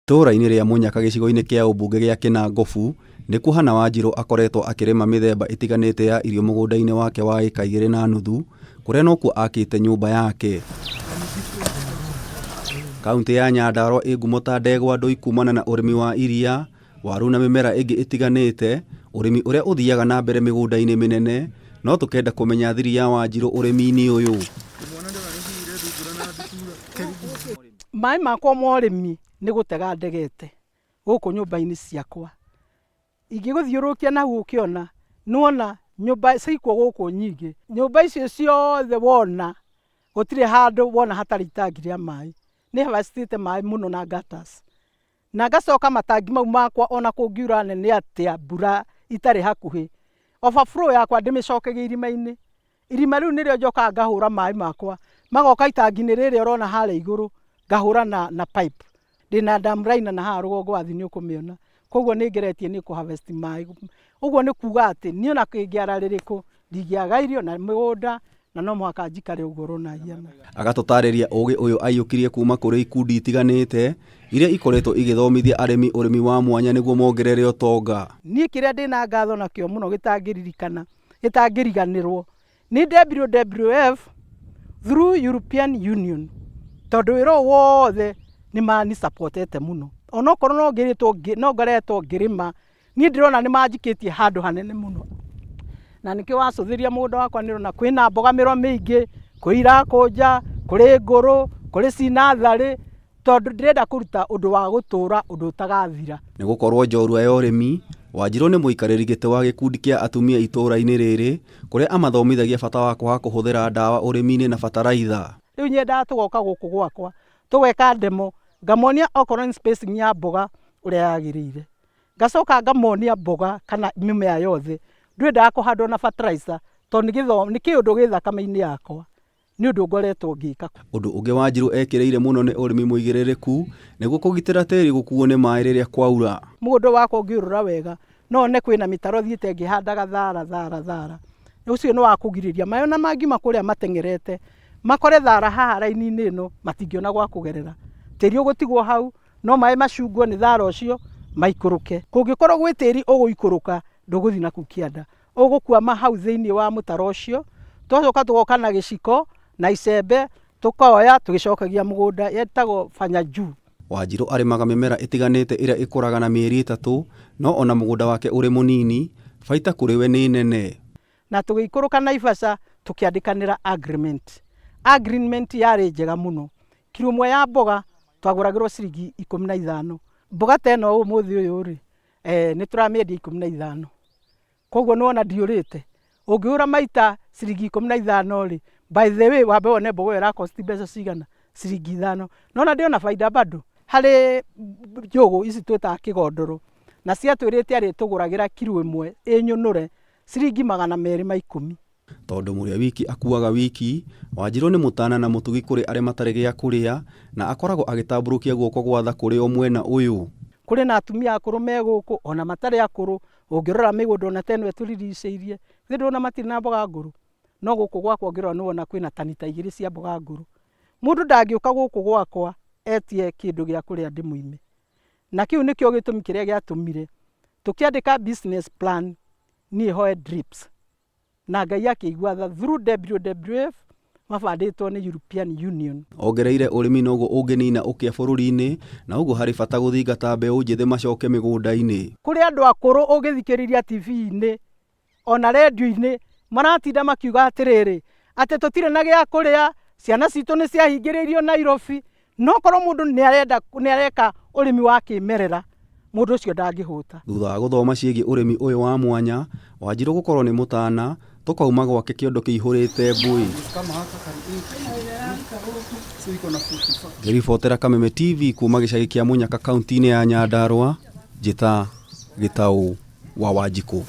Itũũra-inĩ rĩa Munyaka gĩcigo-inĩ kĩa ũmbunge gĩa Kinangofu nĩkuo hana Wanjiru akoretwo akĩrĩma mĩthemba ĩtiganĩte ya irio mũgũnda-inĩ wake wa ĩka 2.5 kũrĩa nokuo akĩte nyũmba yake. Kaunti ya Nyandarua ĩ ngumo ta ndegwa ndũi kumana na ũrĩmi wa iria, waru na mĩmera ĩngĩ ĩtiganĩte, ũrĩmi ũrĩa ũthiaga na mbere mĩgũnda-inĩ mĩnene, no tũkenda kũmenya thiri ya Wanjiru ũrĩmi-inĩ ũyũ. Maai makwa ma ũrĩmi nĩ gũtega ndegete gũkũ nyũmba-inĩ ciakwa. Ingĩgũthiũrũrũkia nahu ũkĩona nĩwona nyũmba ciikwo gũkũ nyingĩ. Nyũmba icio ciothe wona gũtirĩ handũ wona hatarĩ itangi rĩa maĩ. Nĩ havacitĩte maĩ mũno na gutters. Na ngacoka matangi mau makwa ona kũngiura nene atĩa mbura itarĩ hakuhĩ. Overflow yakwa ndĩmĩcokagia irima-inĩ. Irima rĩu nĩrĩo njokaga ngahũra maĩ makwa. Magoka itangi-inĩ rĩrĩa ũrona harĩa igũrũ ngahũra na pipe. Ndĩna dam line na haha rũgongo wa thĩ nĩ ũkũmĩona. Koguo nĩ ngeretie nĩ kũ harvest maĩ. Ũguo nĩ kuuga atĩ niĩ ona kĩngĩara rĩrĩkũ ndingĩaga irio na mĩgũnda na no mũhaka njikare ũguo ũrona hiana. Agatũtarĩria ũgĩ ũyũ aiyũkirie kuma kũrĩ ikundi itiganĩte iria ikoretwo igĩthomithia arĩmi ũrĩmi wa mwanya nĩguo mongerere ũtonga. Niĩ kĩrĩa ndĩna ngatho nakĩo mũno gĩtangĩririkana gĩtangĩriganĩrwo nĩ WWF through European Union, tondũ wĩra wothe nĩ mani supportete mũno. Onokorwo no ngoretwo ngĩrĩma niĩ ndĩrona nĩ manjikĩtie handũ hanene mũno. Na nĩkĩo wacũthĩria mũgũnda wakwa nĩrona kwĩna mbogamĩro mĩingĩ, kwĩ irakũnja, kũrĩ ngũrũ, kũrĩ cinatharĩ, tondũ ndĩrenda kũruta ũndũ wa gũtũũra ũndũ ũtagathira. Nĩ gũkorwo njorua ya ũrĩmi, Wanjiru nĩ mũikarĩri gĩtĩ wa gĩkundi kĩa atumia itũũra-inĩ rĩrĩ kũrĩa amathomithagia bata wa kwaga kũhũthĩra ndawa ũrĩmi-inĩ na bataraitha. Rĩu nyendaga tũgoka gũkũ gwakwa tũgeka demo ngamonia okorwo nĩ spacing ya mboga ũrĩa yagĩrĩire. Ngacoka ngamonia mboga kana mĩmera yothe ndwendaga kũhandwo na fertilizer tondũ nĩ kĩũndũ gĩ thakame-inĩ yakwa nĩ ũndũ ngoretwo ngĩka. Ũndũ ũngĩ Wanjiru ekĩrĩire mũno nĩ ũrĩmi mũigĩrĩrĩku nĩguo kũgitĩra tĩri gũkuo nĩ maĩ rĩrĩa kwaura. Mũgũnda wakwa ũngĩũrũra wega no one kwĩna mĩtaro thiĩte ngĩhandaga thara. Ũcio nĩ wa kũgirĩria maĩ ona mangiuma kũrĩa mateng'erete makore thara haha raini-inĩ ĩno matingĩona gwa kũgerera. Tĩri ũgũtigwo hau no maĩ macungwo nĩ thara ũcio maikũrũke. Kũngĩkorwo gwĩ tĩri ũgũikũrũka ndũgũthiĩ na kũu kĩanda. Ũgũkwama hau thĩinĩ wa mũtaro ũcio, tũcoka tũgoka na gĩciko na icembe tũkoya tũgĩcokagia mũgũnda yetagwo fanya juu. Wanjiru arĩmaga mĩmera ĩtiganĩte ĩrĩa ĩkũraga na mĩeri 3 no ona mũgũnda wake ũrĩ mũnini, baita kũrĩ we nĩ nene. Na tũgĩikũrũka na Naivasha tũkĩandĩkanĩra agreement. Agreement yarĩ njega mũno. Kiro ĩmwe ya mboga twagũragĩrwo ciringi 15. Mboga ta ĩno ũmũthĩ ũyũ rĩ nĩ tũramĩendia 15. Koguo nĩ wona ndiũrĩte. Ũngĩgũra maita ciringi 15 rĩ, by the way wambe wone mboga ĩra cost mbeca cigana ciringi 5. Nona ndĩona baida bado harĩ njũgũ ici twĩtaga kĩgondoro na ciatwĩrĩte arĩ tũgũragĩra kiro ĩmwe ĩnyũnũre ciringi 210. Tondũ mũrĩa wiki akuaga wiki, Wanjiru nĩ mũtana na mũtugi kũrĩ arĩa matarĩ gĩa kũrĩa na akoragwo agĩtambũrũkia guoko gwatha kũrĩ o mwena ũyũ. Kũrĩ na atumia akũrũ me gũkũ ona matarĩ akũrũ, ũngĩrora mĩgũnda ona teno tũriricĩirie thĩndũ ona matirĩ na mboga ngũrũ. No gũkũ gwakwa ũngĩrora nĩwona kwĩna tani ta 2 cia mboga ngũrũ. Mũndũ ndangĩũka gũkũ gwakwa etie kĩndũ gĩa kũrĩa ndĩmũime. Na kĩu nĩkĩo gĩtũmi kĩrĩa gĩatũmire tũkĩandĩka business plan niĩ hoe drips. Na Ngai akĩigua tha through WWF mabandĩtwo nĩ European Union. Ongereire ũrĩmi noguo ũngĩnina ũkĩa bũrũri-inĩ na ũguo harĩ bata gũthingata mbeũ njĩthĩ macoke mĩgũnda-inĩ. Kũrĩ andũ akũrũ ũgĩthikĩrĩria TV-inĩ ona radio-inĩ maratinda makiuga atĩrĩrĩ atĩ tũtirĩ na gĩa kũrĩa, ciana citũ nĩ ciahingĩrĩirio Nairobi. No korwo mũndũ nĩ areka ũrĩmi wa kĩmerera mũndũ ũcio ndangĩhũta. Thutha wa gũthoma ciĩgiĩ ũrĩmi ũyũ wa mwanya, Wanjiru gũkorwo nĩ mũtana tũkauma gwake kĩondo kĩihũrĩte mbũi. Ngĩribotera Kameme TV kuma gĩcagi kĩa Munyaka kaunti-inĩ ya Nyandarua, njĩta Gĩtaũ wa Wanjiku.